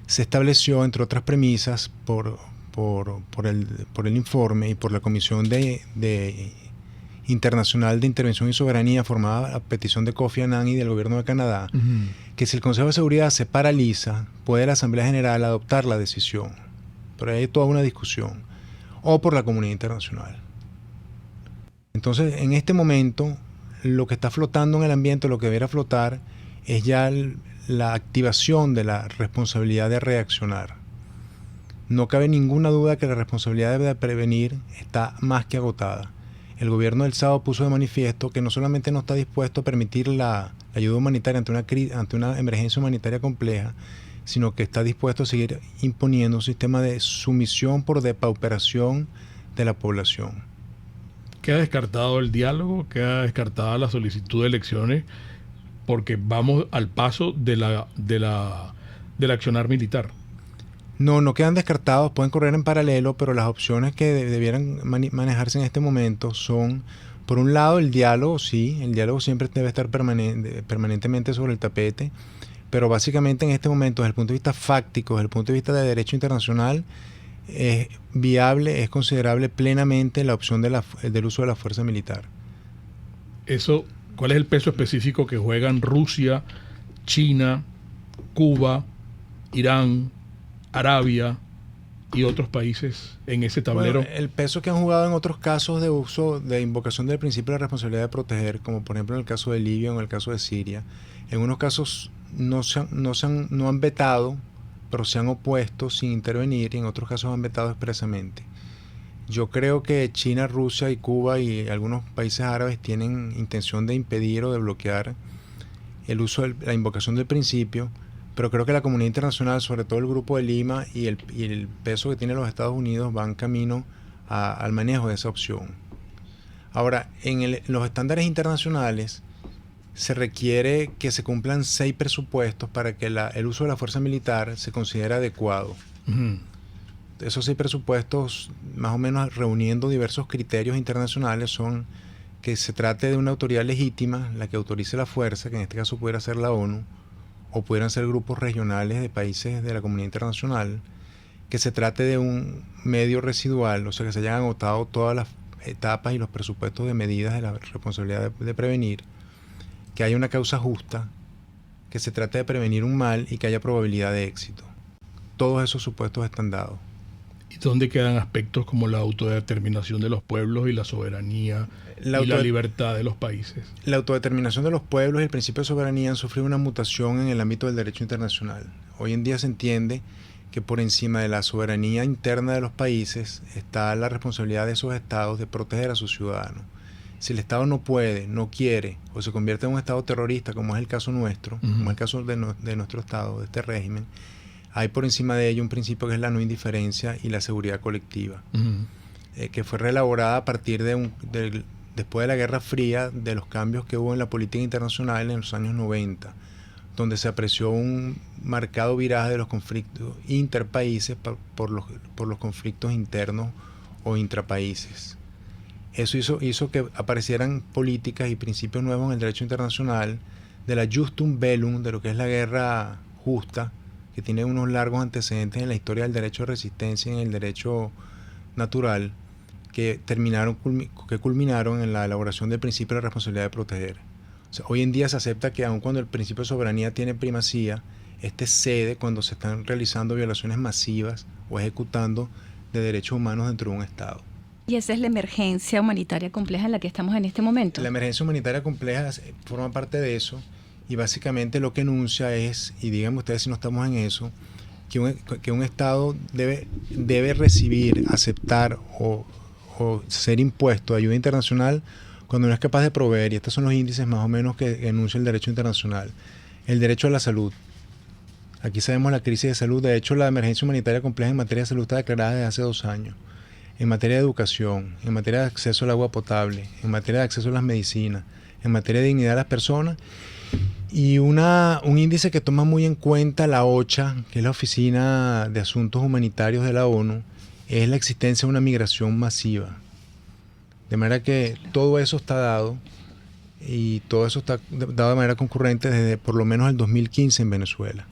se estableció, entre otras premisas, por el informe y por la Comisión Internacional de Intervención y Soberanía, formada a petición de Kofi Annan y del gobierno de Canadá, que si el Consejo de Seguridad se paraliza, puede la Asamblea General adoptar la decisión. Pero hay toda una discusión. O por la comunidad internacional. Entonces, en este momento, lo que está flotando en el ambiente, lo que debería flotar, es ya la activación de la responsabilidad de reaccionar. No cabe ninguna duda que la responsabilidad de prevenir está más que agotada. El gobierno del sábado puso de manifiesto que no solamente no está dispuesto a permitir la ayuda humanitaria ante una emergencia humanitaria compleja, sino que está dispuesto a seguir imponiendo un sistema de sumisión por depauperación de la población. ¿Queda descartado el diálogo? ¿Queda descartada la solicitud de elecciones? Porque vamos al paso del accionar militar. No quedan descartados, pueden correr en paralelo, pero las opciones que debieran manejarse en este momento son, por un lado, el diálogo. Sí, el diálogo siempre debe estar permanentemente sobre el tapete, pero básicamente en este momento, desde el punto de vista fáctico, desde el punto de vista de derecho internacional, es viable, es considerable plenamente la opción del uso de la fuerza militar. ¿Cuál es el peso específico que juegan Rusia, China, Cuba, Irán, Arabia y otros países en ese tablero? Bueno, el peso que han jugado en otros casos de uso de invocación del principio de la responsabilidad de proteger, como por ejemplo en el caso de Libia o en el caso de Siria, en unos casos no han vetado, pero se han opuesto sin intervenir, y en otros casos han vetado expresamente. Yo creo que China, Rusia y Cuba y algunos países árabes tienen intención de impedir o de bloquear el uso de la invocación del principio, pero creo que la comunidad internacional, sobre todo el Grupo de Lima y el peso que tienen los Estados Unidos, van camino al manejo de esa opción. Ahora, en los estándares internacionales se requiere que se cumplan 6 presupuestos para que el uso de la fuerza militar se considere adecuado. Esos 6 presupuestos, más o menos reuniendo diversos criterios internacionales, son que se trate de una autoridad legítima, la que autorice la fuerza, que en este caso pudiera ser la ONU, o pudieran ser grupos regionales de países de la comunidad internacional, que se trate de un medio residual, o sea, que se hayan agotado todas las etapas y los presupuestos de medidas de la responsabilidad de prevenir, que haya una causa justa, que se trate de prevenir un mal y que haya probabilidad de éxito. Todos esos supuestos están dados. ¿Y dónde quedan aspectos como la autodeterminación de los pueblos y la soberanía y la libertad de los países? La autodeterminación de los pueblos y el principio de soberanía han sufrido una mutación en el ámbito del derecho internacional. Hoy en día se entiende que por encima de la soberanía interna de los países está la responsabilidad de esos estados de proteger a sus ciudadanos. Si el Estado no puede, no quiere, o se convierte en un Estado terrorista, como es el caso nuestro, como es el caso de nuestro Estado, de este régimen, hay por encima de ello un principio que es la no indiferencia y la seguridad colectiva, que fue reelaborada a partir después de la Guerra Fría, de los cambios que hubo en la política internacional en los años 90, donde se apreció un marcado viraje de los conflictos interpaíses por los conflictos internos o intrapaíses. Eso hizo que aparecieran políticas y principios nuevos en el derecho internacional, de la justum bellum, de lo que es la guerra justa, que tiene unos largos antecedentes en la historia del derecho de resistencia y en el derecho natural, que culminaron en la elaboración del principio de la responsabilidad de proteger. O sea, hoy en día se acepta que aun cuando el principio de soberanía tiene primacía, este cede cuando se están realizando violaciones masivas o ejecutando de derechos humanos dentro de un Estado. Y esa es la emergencia humanitaria compleja en la que estamos en este momento. La emergencia humanitaria compleja forma parte de eso, y básicamente lo que enuncia es, y díganme ustedes si no estamos en eso, que un Estado debe recibir, aceptar o ser impuesto de ayuda internacional cuando no es capaz de proveer, y estos son los índices más o menos que enuncia el derecho internacional. El derecho a la salud. Aquí sabemos la crisis de salud. De hecho, la emergencia humanitaria compleja en materia de salud está declarada desde hace 2 años. en materia de educación, en materia de acceso al agua potable, en materia de acceso a las medicinas, en materia de dignidad de las personas, y un índice que toma muy en cuenta la OCHA, que es la Oficina de Asuntos Humanitarios de la ONU, es la existencia de una migración masiva. De manera que todo eso está dado, y todo eso está dado de manera concurrente desde por lo menos el 2015 en Venezuela.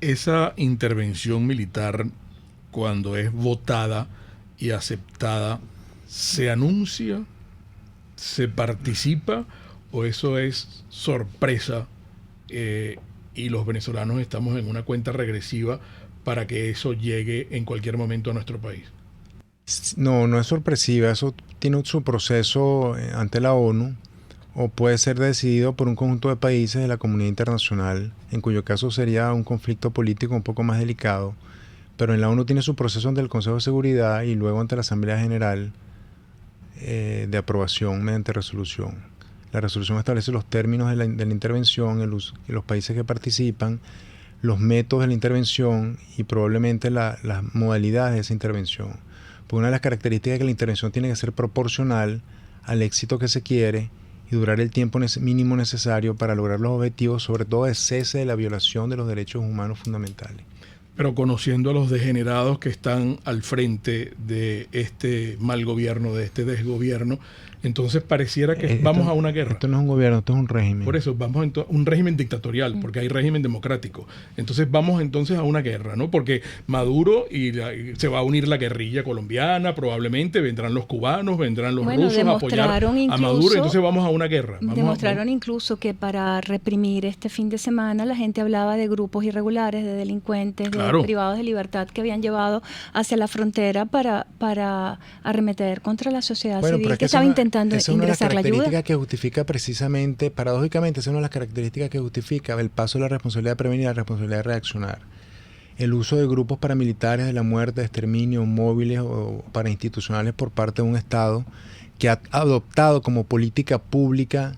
Esa intervención militar, cuando es votada y aceptada, ¿se anuncia? ¿Se participa? ¿O eso es sorpresa y los venezolanos estamos en una cuenta regresiva para que eso llegue en cualquier momento a nuestro país? No es sorpresiva. Eso tiene su proceso ante la ONU, o puede ser decidido por un conjunto de países de la comunidad internacional, en cuyo caso sería un conflicto político un poco más delicado, pero en la ONU tiene su proceso ante el Consejo de Seguridad y luego ante la Asamblea General de aprobación mediante resolución. La resolución establece los términos de la intervención, los países que participan, los métodos de la intervención y probablemente las modalidades de esa intervención. Porque una de las características es que la intervención tiene que ser proporcional al éxito que se quiere y durar el tiempo mínimo necesario para lograr los objetivos, sobre todo de cese de la violación de los derechos humanos fundamentales. Pero conociendo a los degenerados que están al frente de este mal gobierno, de este desgobierno, entonces pareciera que vamos a una guerra. Esto no es un gobierno, esto es un régimen. Por eso, vamos a un régimen dictatorial, porque hay régimen democrático. Entonces vamos entonces a una guerra, ¿no? Porque Maduro se va a unir la guerrilla colombiana, probablemente vendrán los cubanos, vendrán los rusos a apoyar a Maduro, entonces vamos a una guerra. Demostraron incluso que para reprimir este fin de semana la gente hablaba de grupos irregulares, de delincuentes, de privados de libertad que habían llevado hacia la frontera para arremeter contra la sociedad civil que estaba intentando ingresar la ayuda. Esa es una de las características que justifica precisamente, paradójicamente, esa es una de las características que justifica el paso de la responsabilidad de prevenir a la responsabilidad de reaccionar. El uso de grupos paramilitares de la muerte, de exterminio, móviles o parainstitucionales por parte de un Estado que ha adoptado como política pública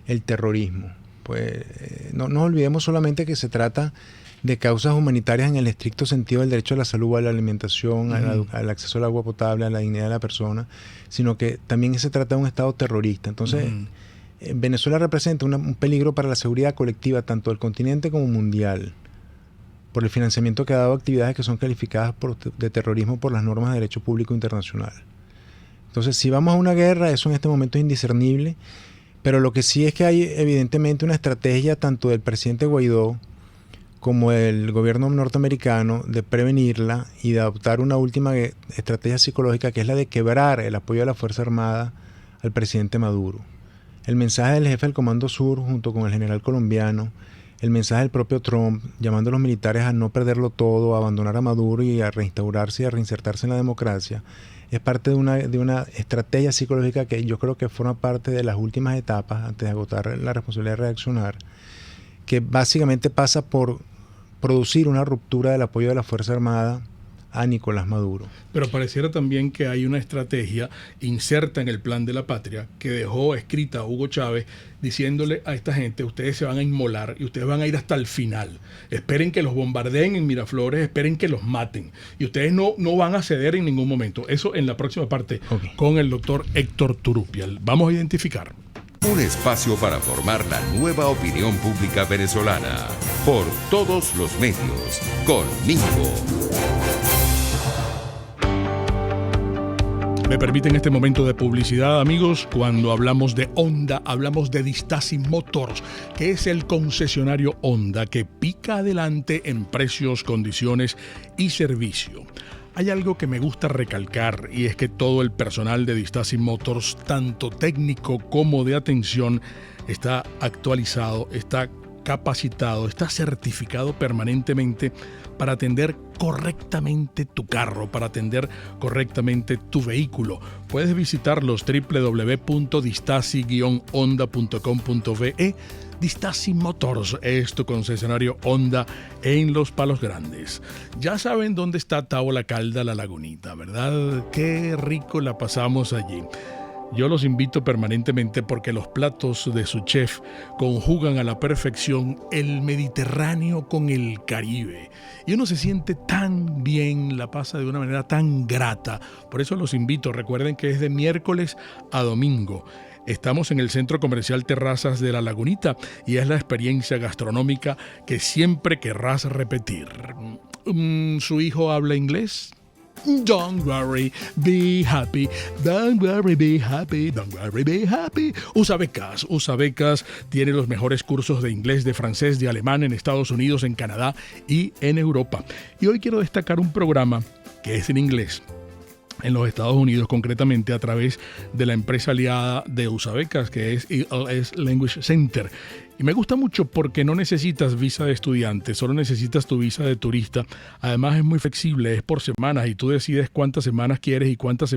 el terrorismo. Pues no nos olvidemos solamente que se trata de causas humanitarias en el estricto sentido del derecho a la salud, a la alimentación, al acceso al agua potable, a la dignidad de la persona, sino que también se trata de un Estado terrorista. Entonces, Venezuela representa un peligro para la seguridad colectiva, tanto del continente como mundial, por el financiamiento que ha dado a actividades que son calificadas de terrorismo por las normas de derecho público internacional. Entonces, si vamos a una guerra, eso en este momento es indiscernible, pero lo que sí es que hay evidentemente una estrategia tanto del presidente Guaidó como el gobierno norteamericano de prevenirla y de adoptar una última estrategia psicológica, que es la de quebrar el apoyo de la Fuerza Armada al presidente Maduro. El mensaje del jefe del Comando Sur junto con el general colombiano, el mensaje del propio Trump llamando a los militares a no perderlo todo, a abandonar a Maduro y a reinstaurarse y a reinsertarse en la democracia, es parte de una estrategia psicológica que yo creo que forma parte de las últimas etapas antes de agotar la responsabilidad de reaccionar, que básicamente pasa por producir una ruptura del apoyo de la Fuerza Armada a Nicolás Maduro. Pero pareciera también que hay una estrategia inserta en el Plan de la Patria que dejó escrita a Hugo Chávez diciéndole a esta gente: ustedes se van a inmolar y ustedes van a ir hasta el final. Esperen que los bombardeen en Miraflores, esperen que los maten. Y ustedes no van a ceder en ningún momento. Eso en la próxima parte con el doctor Héctor Turupial. Vamos a identificar. Un espacio para formar la nueva opinión pública venezolana. Por todos los medios. Con Mingo. Me permiten este momento de publicidad, amigos. Cuando hablamos de Honda, hablamos de Distasi Motors, que es el concesionario Honda que pica adelante en precios, condiciones y servicio. Hay algo que me gusta recalcar, y es que todo el personal de Distasi Motors, tanto técnico como de atención, está actualizado, está capacitado, está certificado permanentemente para atender correctamente tu carro, para atender correctamente tu vehículo. Puedes visitarlos www.distasi-honda.com.ve. Distasi Motors es tu concesionario Honda en Los Palos Grandes. Ya saben dónde está Tabo La Calda, La Lagunita, ¿verdad? Qué rico la pasamos allí. Yo los invito permanentemente porque los platos de su chef conjugan a la perfección el Mediterráneo con el Caribe. Y uno se siente tan bien, la pasa de una manera tan grata. Por eso los invito. Recuerden que es de miércoles a domingo. Estamos en el Centro Comercial Terrazas de La Lagunita y es la experiencia gastronómica que siempre querrás repetir. ¿Su hijo habla inglés? Don't worry, be happy. Don't worry, be happy. Don't worry, be happy. USA Becas tiene los mejores cursos de inglés, de francés, de alemán en Estados Unidos, en Canadá y en Europa. Y hoy quiero destacar un programa que es en inglés, en los Estados Unidos, concretamente a través de la empresa aliada de USA Becas, que es ELS Language Center. Y me gusta mucho porque no necesitas visa de estudiante, solo necesitas tu visa de turista. Además es muy flexible, es por semanas y tú decides cuántas semanas quieres y cuántas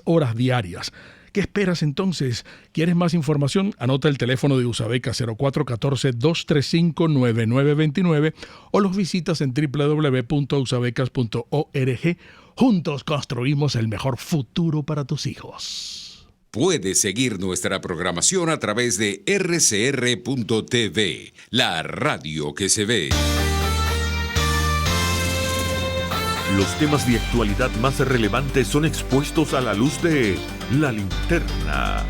horas diarias. ¿Qué esperas entonces? ¿Quieres más información? Anota el teléfono de USABECA 0414-235-9929 o los visitas en www.usabecas.org. Juntos construimos el mejor futuro para tus hijos. Puedes seguir nuestra programación a través de rcr.tv, la radio que se ve. Los temas de actualidad más relevantes son expuestos a la luz de La Linterna.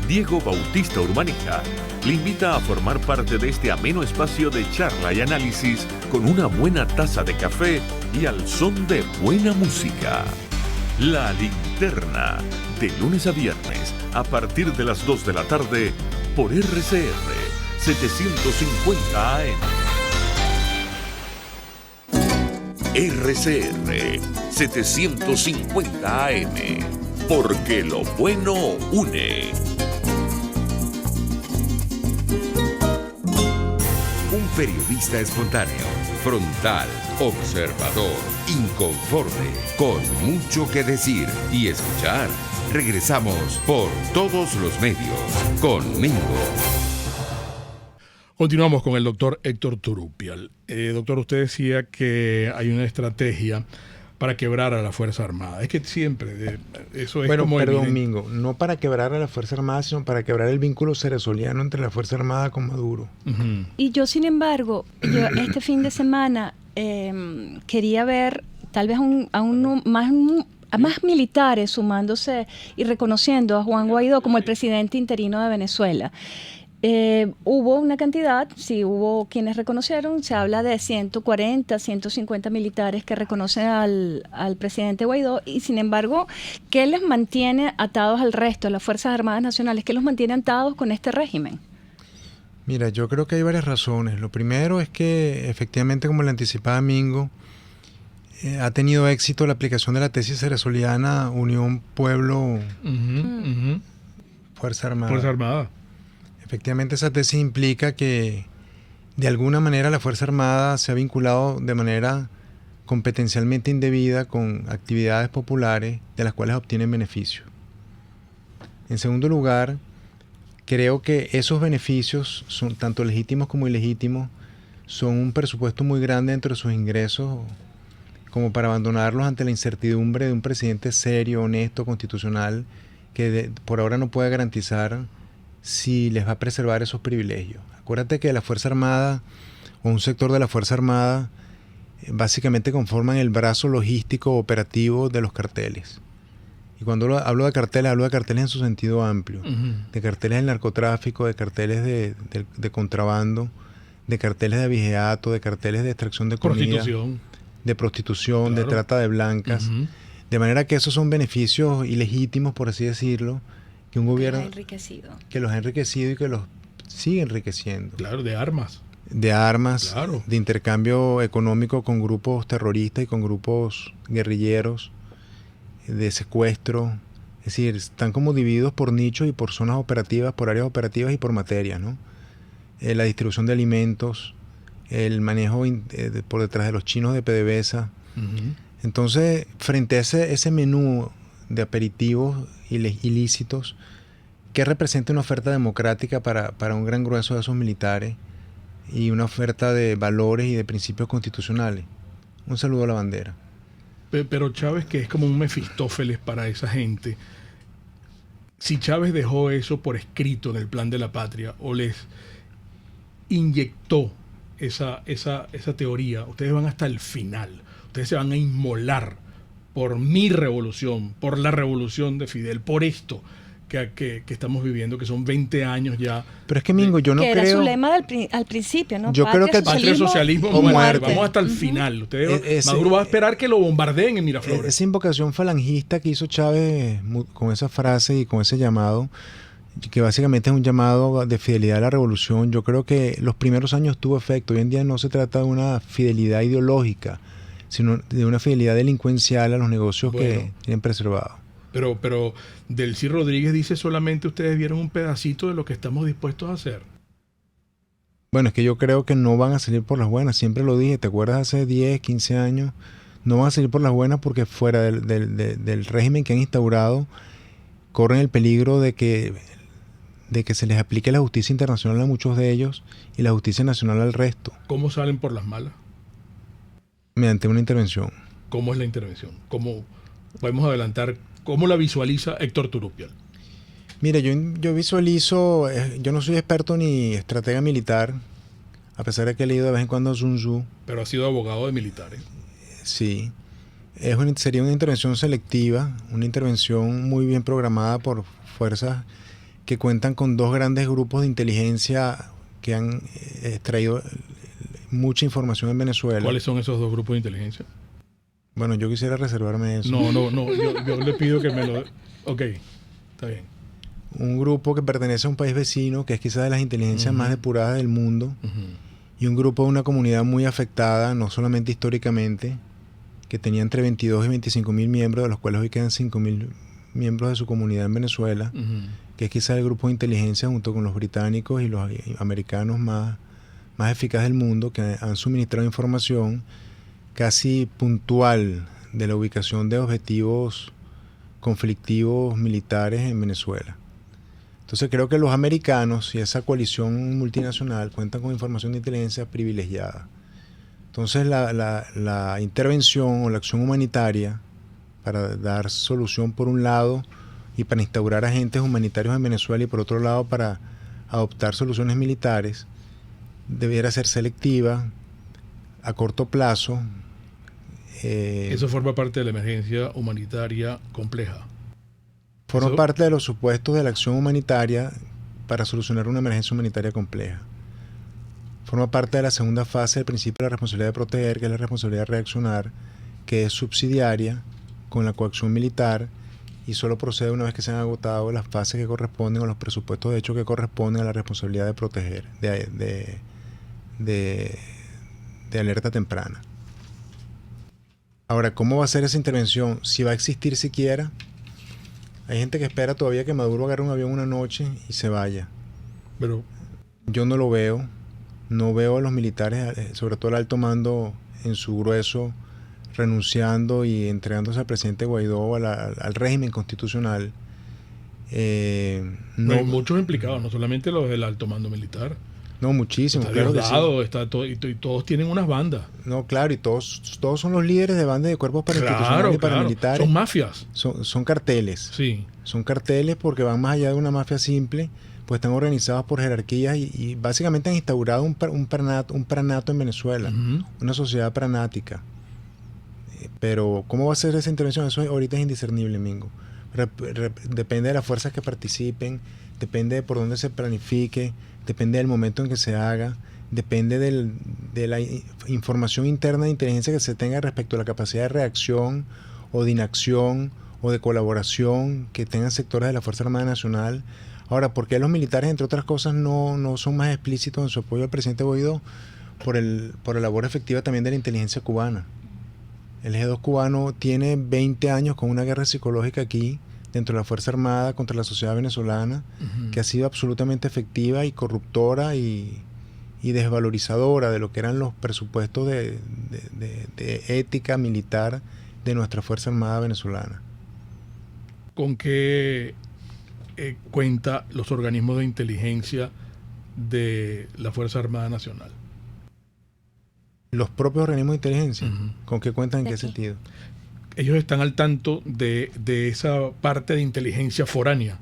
Diego Bautista Urbaneja le invita a formar parte de este ameno espacio de charla y análisis con una buena taza de café y al son de buena música. La Linterna, de lunes a viernes, a partir de las 2 de la tarde, por RCR 750 AM. RCR 750 AM, porque lo bueno une. Un periodista espontáneo, frontal, observador, inconforme, con mucho que decir y escuchar. Regresamos por todos los medios con Mingo. Continuamos con el doctor Héctor Turupial. Doctor, usted decía que hay una estrategia para quebrar a la Fuerza Armada. Es que siempre eso es como perdón, evidente. Mingo, no para quebrar a la Fuerza Armada, sino para quebrar el vínculo cerezoliano entre la Fuerza Armada con Maduro. Uh-huh. Y yo, sin embargo, este fin de semana quería ver tal vez a más militares sumándose y reconociendo a Juan Guaidó como el presidente interino de Venezuela. Hubo una cantidad, sí hubo quienes reconocieron, se habla de 140, 150 militares que reconocen al presidente Guaidó y sin embargo, ¿qué les mantiene atados al resto de las Fuerzas Armadas Nacionales? ¿Qué los mantiene atados con este régimen? Mira, yo creo que hay varias razones. Lo primero es que efectivamente, como le anticipaba Mingo, ha tenido éxito la aplicación de la tesis cerezoliana Unión Pueblo Fuerza Armada. Fuerza Armada. Efectivamente, esa tesis implica que de alguna manera la Fuerza Armada se ha vinculado de manera competencialmente indebida con actividades populares de las cuales obtienen beneficios. En segundo lugar, creo que esos beneficios son tanto legítimos como ilegítimos, son un presupuesto muy grande dentro de sus ingresos como para abandonarlos ante la incertidumbre de un presidente serio, honesto, constitucional, que por ahora no puede garantizar si les va a preservar esos privilegios. Acuérdate que la Fuerza Armada o un sector de la Fuerza Armada básicamente conforman el brazo logístico operativo de los carteles. Y cuando hablo de carteles en su sentido amplio, de carteles del narcotráfico, de carteles de contrabando, de carteles de abigeato, de carteles de extracción de comida, de prostitución, claro, de trata de blancas. De manera que esos son beneficios ilegítimos, por así decirlo, que un gobierno que los ha enriquecido y que los sigue enriqueciendo. Claro, de armas. De armas, claro, de intercambio económico con grupos terroristas y con grupos guerrilleros, de secuestro. Es decir, están como divididos por nichos y por zonas operativas, por áreas operativas y por materias, ¿no? La distribución de alimentos, el manejo por detrás de los chinos de PDVSA. Entonces, frente a ese menú de aperitivos ilícitos, que representa una oferta democrática para un gran grueso de esos militares y una oferta de valores y de principios constitucionales. Un saludo a la bandera. Pero Chávez, que es como un Mefistófeles para esa gente, si Chávez dejó eso por escrito en el Plan de la Patria o les inyectó esa teoría, ustedes van hasta el final, ustedes se van a inmolar por mi revolución, por la revolución de Fidel, por esto que estamos viviendo, que son 20 años ya. Pero es que, Mingo, yo no creo... Que era su lema al principio, ¿no? Yo creo que el patria, socialismo o muerte. Vamos hasta el final. Maduro va a esperar que lo bombardeen en Miraflores. Esa invocación falangista que hizo Chávez con esa frase y con ese llamado, que básicamente es un llamado de fidelidad a la revolución, yo creo que los primeros años tuvo efecto. Hoy en día no se trata de una fidelidad ideológica, sino de una fidelidad delincuencial a los negocios que tienen preservado. Pero Delcy Rodríguez dice solamente ustedes vieron un pedacito de lo que estamos dispuestos a hacer. Bueno, es que yo creo que no van a salir por las buenas. Siempre lo dije, ¿te acuerdas? Hace 10, 15 años. No van a salir por las buenas porque fuera del régimen que han instaurado corren el peligro de que se les aplique la justicia internacional a muchos de ellos y la justicia nacional al resto. ¿Cómo salen por las malas? Mediante una intervención. ¿Cómo es la intervención? ¿Cómo podemos adelantar? ¿Cómo la visualiza Héctor Turupial? Mira, yo visualizo, yo no soy experto ni estratega militar, a pesar de que he leído de vez en cuando a Sun Tzu. Pero ha sido abogado de militares. Sí. Sería una intervención selectiva, una intervención muy bien programada por fuerzas que cuentan con dos grandes grupos de inteligencia que han extraído mucha información en Venezuela. ¿Cuáles son esos dos grupos de inteligencia? Bueno, yo quisiera reservarme eso. No, yo le pido que me lo... Ok, está bien. Un grupo que pertenece a un país vecino, que es quizás de las inteligencias más depuradas del mundo, y un grupo de una comunidad muy afectada, no solamente históricamente, que tenía entre 22 y 25 mil miembros, de los cuales hoy quedan 5 mil miembros de su comunidad en Venezuela, que es quizás el grupo de inteligencia junto con los británicos y los americanos más eficaz del mundo, que han suministrado información casi puntual de la ubicación de objetivos conflictivos militares en Venezuela. Entonces creo que los americanos y esa coalición multinacional cuentan con información de inteligencia privilegiada. Entonces la intervención o la acción humanitaria para dar solución por un lado y para instaurar agentes humanitarios en Venezuela y por otro lado para adoptar soluciones militares debiera ser selectiva, a corto plazo. Eso forma parte de la emergencia humanitaria compleja. Forma parte de los supuestos de la acción humanitaria para solucionar una emergencia humanitaria compleja. Forma parte de la segunda fase del principio de la responsabilidad de proteger, que es la responsabilidad de reaccionar, que es subsidiaria con la coacción militar y solo procede una vez que se han agotado las fases que corresponden o los presupuestos de hecho que corresponden a la responsabilidad de proteger, de alerta temprana. Ahora, ¿cómo va a ser esa intervención? Si va a existir siquiera. Hay gente que espera todavía que Maduro agarre un avión una noche y se vaya. Pero yo no lo veo. No veo a los militares, sobre todo el alto mando en su grueso, renunciando y entregándose al presidente Guaidó, al régimen constitucional. No hay muchos implicados, no solamente los del alto mando militar. No, muchísimo, está claro Diosdado, que sí. Está todo, y todos tienen unas bandas. No, claro, y todos son los líderes de bandas de cuerpos parainstitucionales y paramilitares. Son mafias. Son carteles. Sí. Son carteles porque van más allá de una mafia simple, pues están organizados por jerarquías y básicamente han instaurado un pranato en Venezuela, una sociedad pranática. Pero ¿cómo va a ser esa intervención? Eso ahorita es indiscernible, Mingo. Depende de las fuerzas que participen, depende de por dónde se planifique, depende del momento en que se haga, depende de la información interna de inteligencia que se tenga respecto a la capacidad de reacción o de inacción o de colaboración que tengan sectores de la Fuerza Armada Nacional. Ahora, ¿por qué los militares, entre otras cosas, no son más explícitos en su apoyo al presidente Guaidó? Por la labor efectiva también de la inteligencia cubana. El G2 cubano tiene 20 años con una guerra psicológica aquí, dentro de la Fuerza Armada, contra la sociedad venezolana, que ha sido absolutamente efectiva y corruptora y desvalorizadora de lo que eran los presupuestos de ética militar de nuestra Fuerza Armada venezolana. ¿Con qué cuenta los organismos de inteligencia de la Fuerza Armada Nacional? Los propios organismos de inteligencia. ¿Con qué cuentan? ¿En qué sentido? Ellos están al tanto de esa parte de inteligencia foránea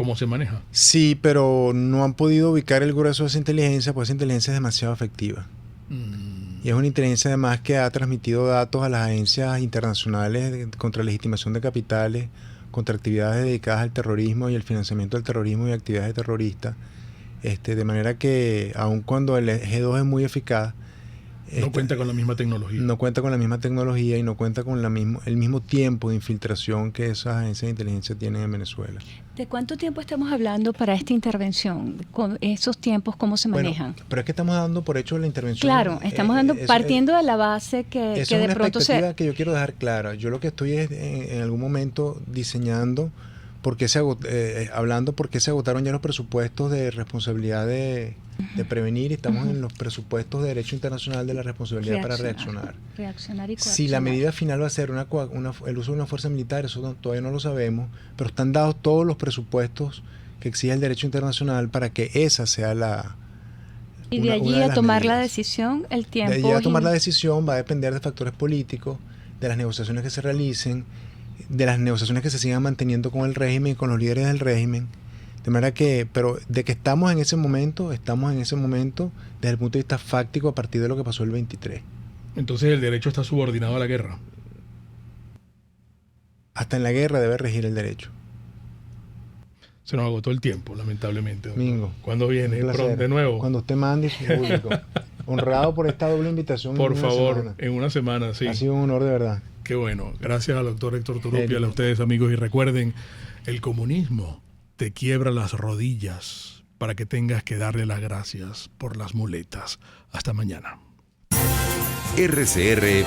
cómo se maneja. Sí, pero no han podido ubicar el grueso de esa inteligencia, pues esa inteligencia es demasiado efectiva. Y es una inteligencia además que ha transmitido datos a las agencias internacionales contra legitimación de capitales, contra actividades dedicadas al terrorismo y el financiamiento del terrorismo y actividades terroristas. De manera que aun cuando el G2 es muy eficaz, no cuenta con la misma tecnología. No cuenta con la misma tecnología y no cuenta con el mismo tiempo de infiltración que esas agencias de inteligencia tienen en Venezuela. ¿De cuánto tiempo estamos hablando para esta intervención? ¿Con esos tiempos cómo se manejan? Pero es que estamos dando por hecho la intervención. Claro, estamos partiendo de la base que de pronto es una expectativa que yo quiero dejar clara. Yo lo que estoy es en algún momento diseñando hablando por qué se agotaron ya los presupuestos de responsabilidad de prevenir y estamos en los presupuestos de derecho internacional de la responsabilidad para reaccionar. Reaccionar y coaccionar. Si la medida final va a ser el uso de una fuerza militar, eso todavía no lo sabemos, pero están dados todos los presupuestos que exige el derecho internacional para que esa sea la... Y de allí a tomar la decisión, el tiempo... De allí a tomar la decisión va a depender de factores políticos, de las negociaciones que se realicen, de las negociaciones que se sigan manteniendo con el régimen y con los líderes del régimen. De manera que, pero de que estamos en ese momento desde el punto de vista fáctico a partir de lo que pasó el 23. Entonces el derecho está subordinado a la guerra. Hasta en la guerra debe regir el derecho. Se nos agotó el tiempo, lamentablemente. Mingo. ¿Cuándo viene? De nuevo. Cuando usted mande su público. Honrado por esta doble invitación. Por favor, en una semana, sí. Ha sido un honor de verdad. Qué bueno. Gracias al doctor Héctor Turupia, a ustedes amigos. Y recuerden, el comunismo te quiebra las rodillas para que tengas que darle las gracias por las muletas. Hasta mañana. RCR